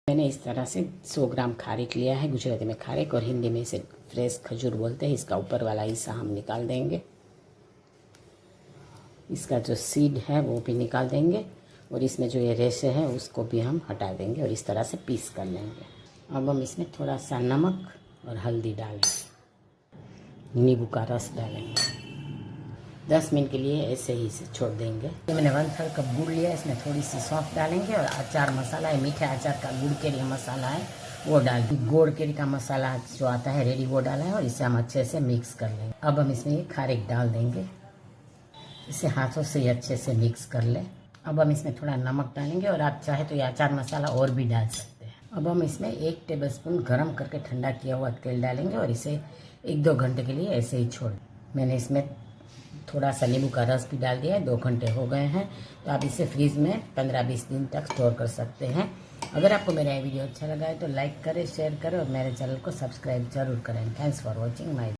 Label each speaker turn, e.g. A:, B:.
A: मैंने इस तरह से 100 ग्राम खारिक लिया है, गुजराती में खारिक और हिंदी में इसे फ्रेश खजूर बोलते हैं। इसका ऊपर वाला हिस्सा हम निकाल देंगे, इसका जो सीड है वो भी निकाल देंगे और इसमें जो ये रेशे हैं उसको भी हम हटा देंगे और इस तरह से पीस कर लेंगे। अब हम इसमें थोड़ा सा नमक और हल्दी डालेंगे, नींबू का रस डालेंगे। 10 मिनट के लिए ऐसे ही इसे छोड़ देंगे। तो मैंने 1/3 कप गुड़ लिया, इसमें थोड़ी सी सौंफ डालेंगे और अचार मसाला है, मीठे अचार का गुड़ केरी मसाला है वो डाल दी। गोड़ केरी का मसाला जो आता है रेडी वो डाला है और इसे हम अच्छे से मिक्स कर लेंगे। अब हम इसमें ये खारिक डाल देंगे, इसे हाथों से ही अच्छे से मिक्स कर लें। अब हम इसमें थोड़ा नमक डालेंगे और आप चाहे तो ये अचार मसाला और भी डाल सकते हैं। अब हम इसमें 1 टेबलस्पून गरम करके ठंडा किया हुआ तेल डालेंगे और इसे 1-2 घंटे के लिए ऐसे ही छोड़। मैंने इसमें थोड़ा सा नींबू का रस भी डाल दिया है, 2 घंटे हो गए हैं। तो आप इसे फ्रीज में 15-20 दिन तक स्टोर कर सकते हैं। अगर आपको मेरा ये वीडियो अच्छा लगा है तो लाइक करें, शेयर करें और मेरे चैनल को सब्सक्राइब जरूर करें। Thanks for watching my